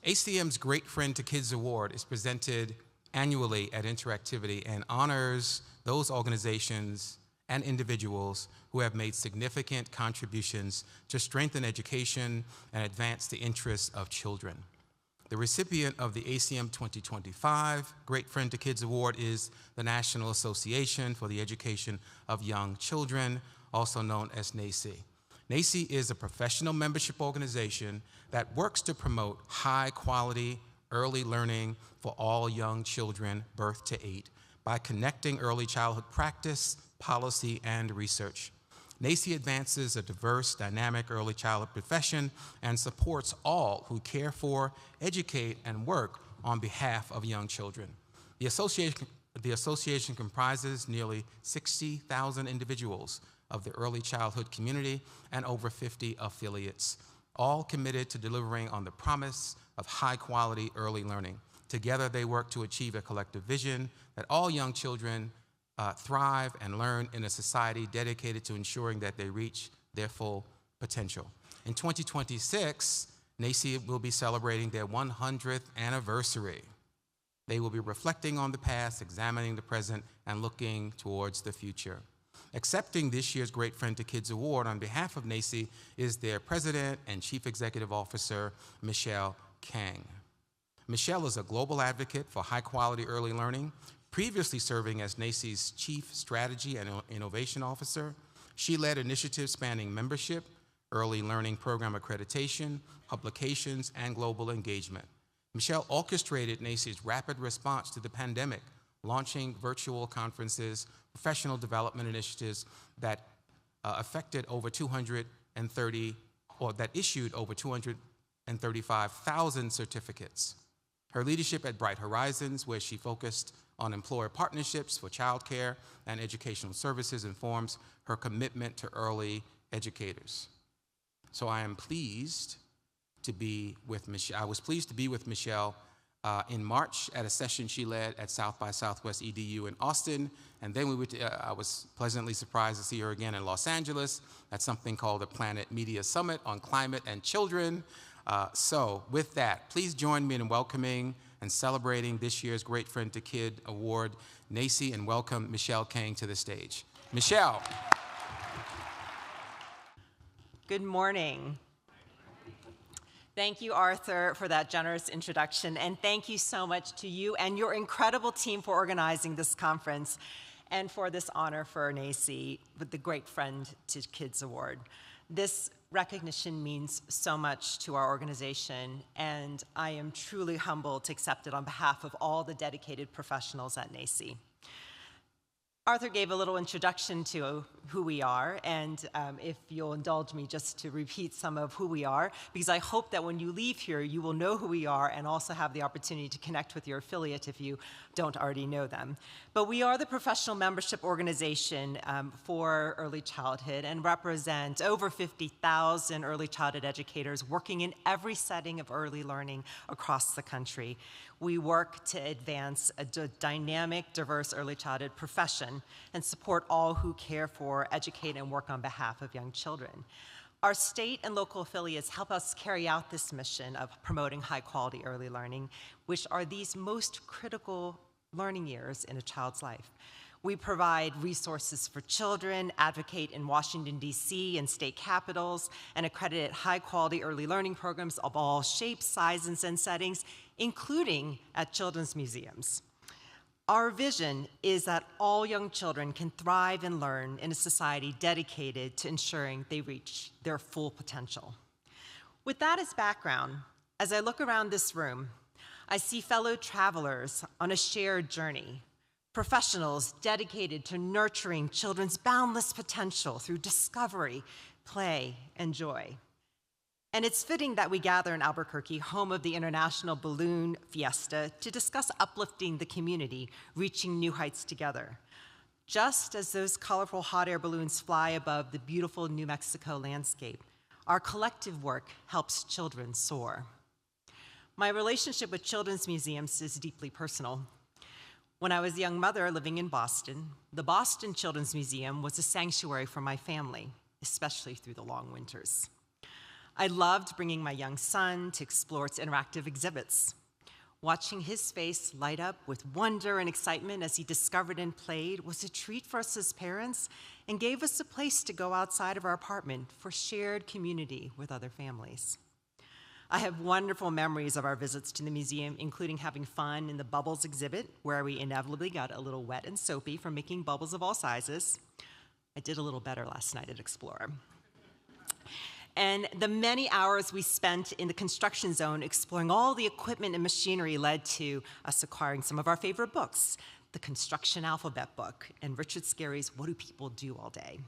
ACM's Great Friend to Kids Award is presented annually at InterActivity and honors those organizations and individuals who have made significant contributions to strengthen education and advance the interests of children. The recipient of the ACM 2025 Great Friend to Kids Award is the National Association for the Education of Young Children, also known as NAEYC. NAEYC is a professional membership organization that works to promote high-quality early learning for all young children birth to 8 by connecting early childhood practice, policy, and research. NAEYC advances a diverse, dynamic early childhood profession and supports all who care for, educate, and work on behalf of young children. The association comprises nearly 60,000 individuals of the early childhood community and over 50 affiliates, all committed to delivering on the promise of high-quality early learning. Together, they work to achieve a collective vision that all young children thrive and learn in a society dedicated to ensuring that they reach their full potential. In 2026, NAEYC will be celebrating their 100th anniversary. They will be reflecting on the past, examining the present, and looking towards the future. Accepting this year's Great Friend to Kids Award on behalf of NAEYC is their President and Chief Executive Officer, Michelle Kang. Michelle is a global advocate for high-quality early learning. Previously serving as NAEYC's Chief Strategy and Innovation Officer, she led initiatives spanning membership, early learning program accreditation, publications, and global engagement. Michelle orchestrated NAEYC's rapid response to the pandemic, launching virtual conferences, professional development initiatives that issued over 235,000 certificates. Her leadership at Bright Horizons, where she focused on employer partnerships for childcare and educational services, informs her commitment to early educators. So I am pleased to be with Michelle. I was pleased to be with Michelle in March at a session she led at South by Southwest EDU in Austin, and then I was pleasantly surprised to see her again in Los Angeles at something called the Planet Media Summit on Climate and Children. So with that, please join me in welcoming and celebrating this year's Great Friend to Kid Award, NAEYC, and welcome Michelle Kang to the stage. Michelle. Good morning. Thank you, Arthur, for that generous introduction, and thank you so much to you and your incredible team for organizing this conference and for this honor for NAEYC with the Great Friend to Kids Award. This recognition means so much to our organization, and I am truly humbled to accept it on behalf of all the dedicated professionals at NAEYC. Arthur gave a little introduction to who we are, and if you'll indulge me just to repeat some of who we are, because I hope that when you leave here, you will know who we are and also have the opportunity to connect with your affiliate if you don't already know them. But we are the professional membership organization for early childhood and represent over 50,000 early childhood educators working in every setting of early learning across the country. We work to advance a dynamic, diverse early childhood profession and support all who care for, educate, and work on behalf of young children. Our state and local affiliates help us carry out this mission of promoting high-quality early learning, which are these most critical learning years in a child's life. We provide resources for children, advocate in Washington, D.C. and state capitals, and accredit high-quality early learning programs of all shapes, sizes, and settings, including at children's museums. Our vision is that all young children can thrive and learn in a society dedicated to ensuring they reach their full potential. With that as background, as I look around this room, I see fellow travelers on a shared journey, professionals dedicated to nurturing children's boundless potential through discovery, play, and joy. And it's fitting that we gather in Albuquerque, home of the International Balloon Fiesta, to discuss uplifting the community, reaching new heights together. Just as those colorful hot air balloons fly above the beautiful New Mexico landscape, our collective work helps children soar. My relationship with children's museums is deeply personal. When I was a young mother living in Boston, the Boston Children's Museum was a sanctuary for my family, especially through the long winters. I loved bringing my young son to explore its interactive exhibits. Watching his face light up with wonder and excitement as he discovered and played was a treat for us as parents and gave us a place to go outside of our apartment for shared community with other families. I have wonderful memories of our visits to the museum, including having fun in the Bubbles exhibit, where we inevitably got a little wet and soapy from making bubbles of all sizes. I did a little better last night at Explorer. And the many hours we spent in the construction zone exploring all the equipment and machinery led to us acquiring some of our favorite books, the Construction Alphabet book and Richard Scarry's What Do People Do All Day?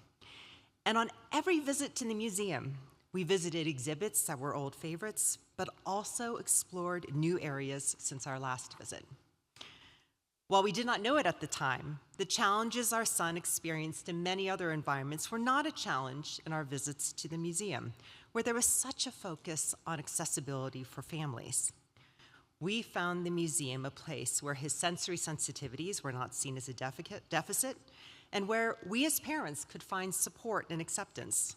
And on every visit to the museum, we visited exhibits that were old favorites, but also explored new areas since our last visit. While we did not know it at the time, the challenges our son experienced in many other environments were not a challenge in our visits to the museum, where there was such a focus on accessibility for families. We found the museum a place where his sensory sensitivities were not seen as a deficit, and where we as parents could find support and acceptance.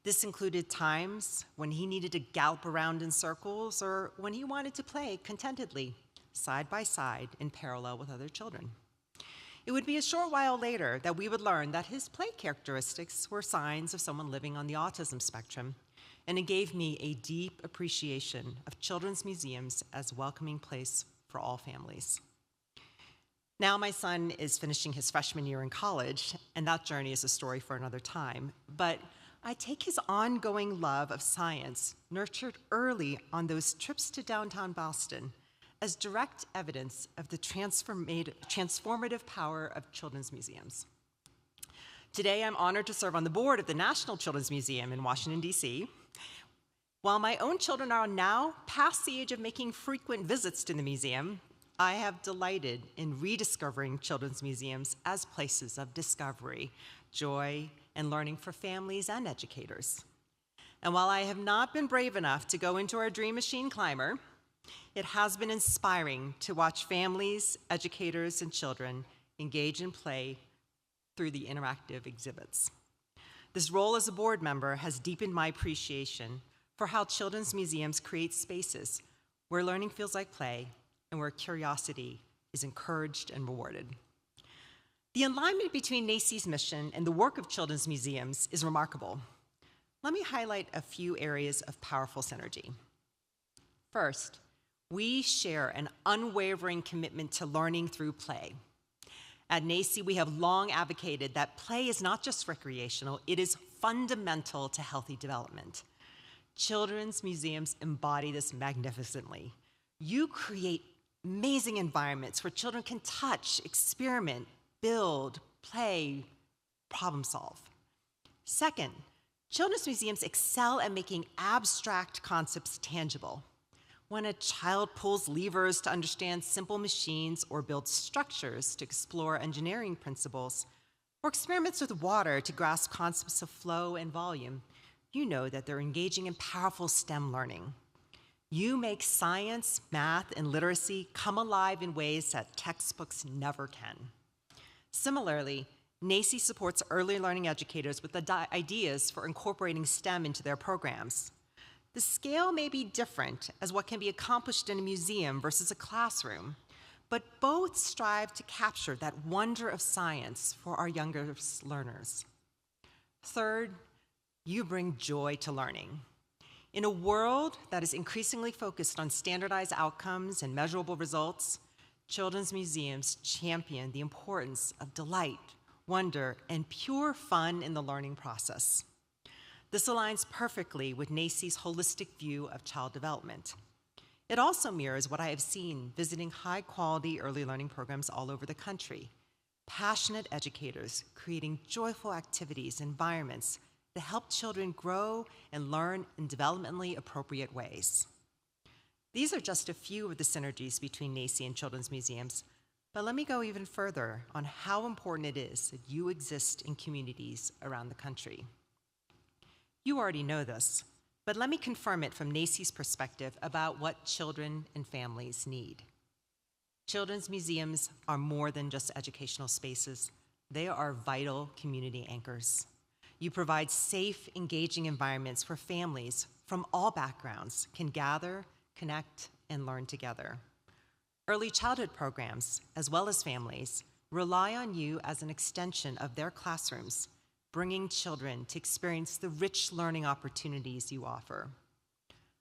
This included times when he needed to gallop around in circles or when he wanted to play contentedly, side by side, in parallel with other children. It would be a short while later that we would learn that his play characteristics were signs of someone living on the autism spectrum, and it gave me a deep appreciation of children's museums as a welcoming place for all families. Now my son is finishing his freshman year in college, and that journey is a story for another time, but I take his ongoing love of science, nurtured early on those trips to downtown Boston, as direct evidence of the transformative power of children's museums. Today, I'm honored to serve on the board of the National Children's Museum in Washington, D.C. While my own children are now past the age of making frequent visits to the museum, I have delighted in rediscovering children's museums as places of discovery, joy, and learning for families and educators. And while I have not been brave enough to go into our Dream Machine climber, it has been inspiring to watch families, educators, and children engage in play through the interactive exhibits. This role as a board member has deepened my appreciation for how children's museums create spaces where learning feels like play and where curiosity is encouraged and rewarded. The alignment between NACCE's mission and the work of children's museums is remarkable. Let me highlight a few areas of powerful synergy. First, we share an unwavering commitment to learning through play. At NACCE, we have long advocated that play is not just recreational, it is fundamental to healthy development. Children's museums embody this magnificently. You create amazing environments where children can touch, experiment, build, play, problem solve. Second, children's museums excel at making abstract concepts tangible. When a child pulls levers to understand simple machines or builds structures to explore engineering principles, or experiments with water to grasp concepts of flow and volume, you know that they're engaging in powerful STEM learning. You make science, math, and literacy come alive in ways that textbooks never can. Similarly, NACCE supports early learning educators with ideas for incorporating STEM into their programs. The scale may be different as what can be accomplished in a museum versus a classroom, but both strive to capture that wonder of science for our younger learners. Third, you bring joy to learning. In a world that is increasingly focused on standardized outcomes and measurable results, children's museums champion the importance of delight, wonder, and pure fun in the learning process. This aligns perfectly with NACCE's holistic view of child development. It also mirrors what I have seen visiting high-quality early learning programs all over the country. Passionate educators creating joyful activities, environments that help children grow and learn in developmentally appropriate ways. These are just a few of the synergies between NACCE and children's museums, but let me go even further on how important it is that you exist in communities around the country. You already know this, but let me confirm it from NACCE's perspective about what children and families need. Children's museums are more than just educational spaces. They are vital community anchors. You provide safe, engaging environments for families from all backgrounds can gather, connect, and learn together. Early childhood programs, as well as families, rely on you as an extension of their classrooms, bringing children to experience the rich learning opportunities you offer.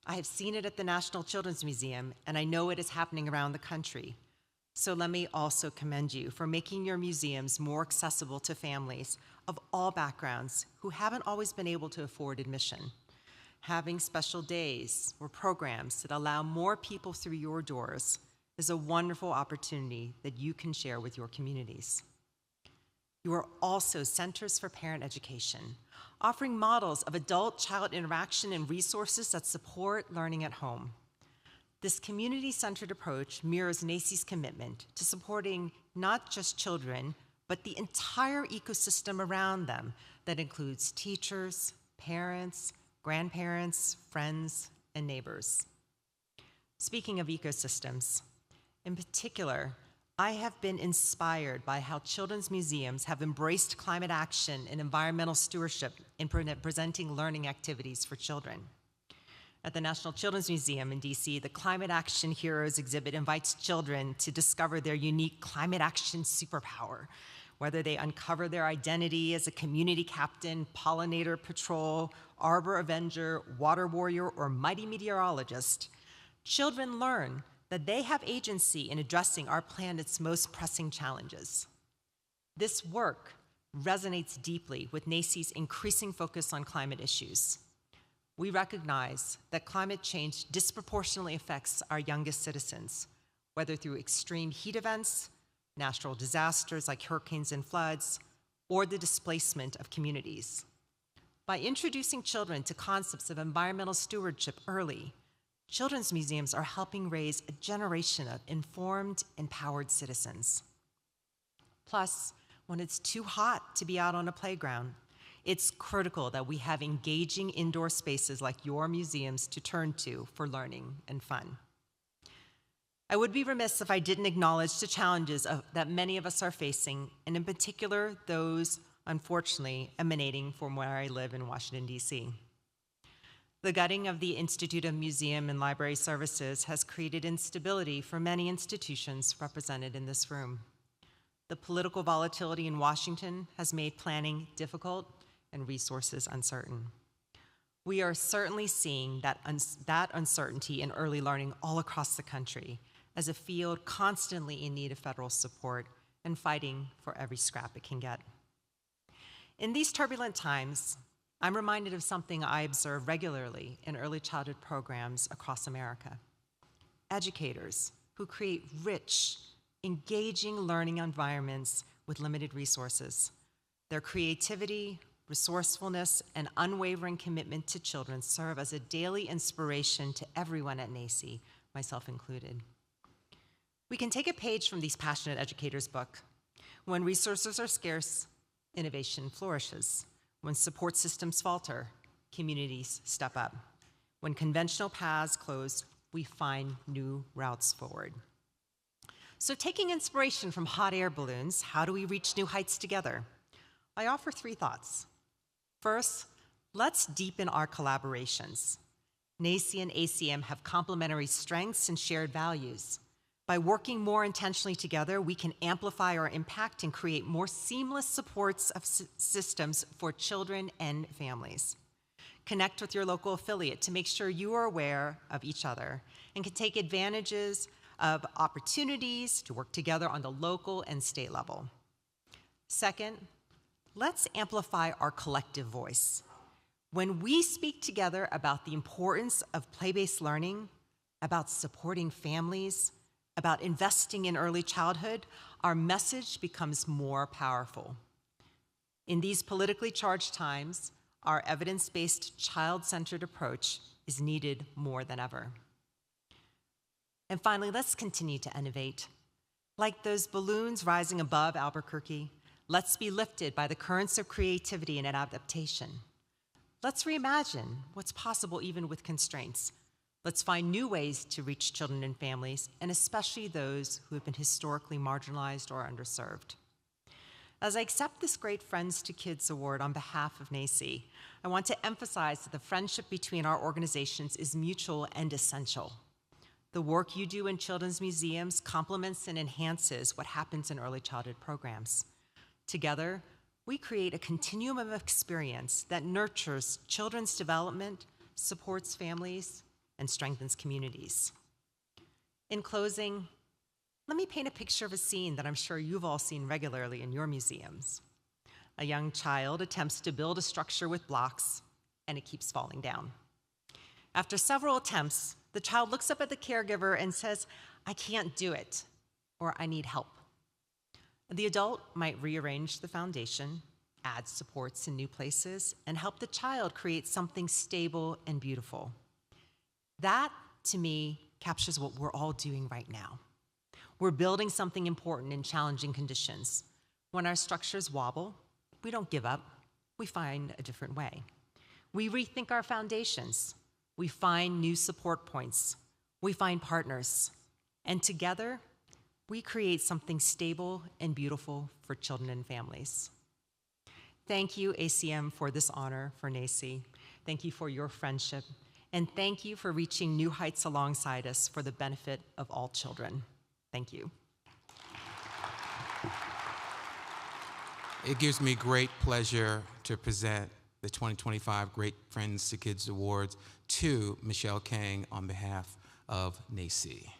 I have seen it at the National Children's Museum, and I know it is happening around the country. So let me also commend you for making your museums more accessible to families of all backgrounds who haven't always been able to afford admission. Having special days or programs that allow more people through your doors is a wonderful opportunity that you can share with your communities. You are also centers for parent education, offering models of adult-child interaction and resources that support learning at home. This community-centered approach mirrors NACCE's commitment to supporting not just children, but the entire ecosystem around them that includes teachers, parents, grandparents, friends, and neighbors. Speaking of ecosystems, in particular, I have been inspired by how children's museums have embraced climate action and environmental stewardship in presenting learning activities for children. At the National Children's Museum in DC, the Climate Action Heroes exhibit invites children to discover their unique climate action superpower, whether they uncover their identity as a community captain, pollinator patrol, arbor avenger, water warrior, or mighty meteorologist. Children learn that they have agency in addressing our planet's most pressing challenges. This work resonates deeply with NACCE's increasing focus on climate issues. We recognize that climate change disproportionately affects our youngest citizens, whether through extreme heat events, natural disasters like hurricanes and floods, or the displacement of communities. By introducing children to concepts of environmental stewardship early, children's museums are helping raise a generation of informed, empowered citizens. Plus, when it's too hot to be out on a playground, it's critical that we have engaging indoor spaces like your museums to turn to for learning and fun. I would be remiss if I didn't acknowledge the challenges that many of us are facing, and in particular, those, unfortunately, emanating from where I live in Washington, D.C. The gutting of the Institute of Museum and Library Services has created instability for many institutions represented in this room. The political volatility in Washington has made planning difficult and resources uncertain. We are certainly seeing that uncertainty in early learning all across the country as a field constantly in need of federal support and fighting for every scrap it can get. In these turbulent times, I'm reminded of something I observe regularly in early childhood programs across America. Educators who create rich, engaging learning environments with limited resources. Their creativity, resourcefulness, and unwavering commitment to children serve as a daily inspiration to everyone at NACCE, myself included. We can take a page from these passionate educators' book. When resources are scarce, innovation flourishes. When support systems falter, communities step up. When conventional paths close, we find new routes forward. So taking inspiration from hot air balloons, how do we reach new heights together? I offer 3 thoughts. First, let's deepen our collaborations. NACCE and ACM have complementary strengths and shared values. By working more intentionally together, we can amplify our impact and create more seamless supports of systems for children and families. Connect with your local affiliate to make sure you are aware of each other and can take advantages of opportunities to work together on the local and state level. Second, let's amplify our collective voice. When we speak together about the importance of play-based learning, about supporting families, about investing in early childhood, our message becomes more powerful. In these politically charged times, our evidence-based, child-centered approach is needed more than ever. And finally, let's continue to innovate. Like those balloons rising above Albuquerque, let's be lifted by the currents of creativity and adaptation. Let's reimagine what's possible even with constraints. Let's find new ways to reach children and families, and especially those who have been historically marginalized or underserved. As I accept this Great Friends to Kids Award on behalf of NACCE, I want to emphasize that the friendship between our organizations is mutual and essential. The work you do in children's museums complements and enhances what happens in early childhood programs. Together, we create a continuum of experience that nurtures children's development, supports families, and strengthens communities. In closing, let me paint a picture of a scene that I'm sure you've all seen regularly in your museums. A young child attempts to build a structure with blocks, and it keeps falling down. After several attempts, the child looks up at the caregiver and says, "I can't do it," or "I need help." The adult might rearrange the foundation, add supports in new places, and help the child create something stable and beautiful. That, to me, captures what we're all doing right now. We're building something important in challenging conditions. When our structures wobble, we don't give up. We find a different way. We rethink our foundations. We find new support points. We find partners. And together, we create something stable and beautiful for children and families. Thank you, ACM, for this honor for NACCE. Thank you for your friendship. And thank you for reaching new heights alongside us for the benefit of all children. Thank you. It gives me great pleasure to present the 2025 Great Friends to Kids Awards to Michelle Kang on behalf of NACCE.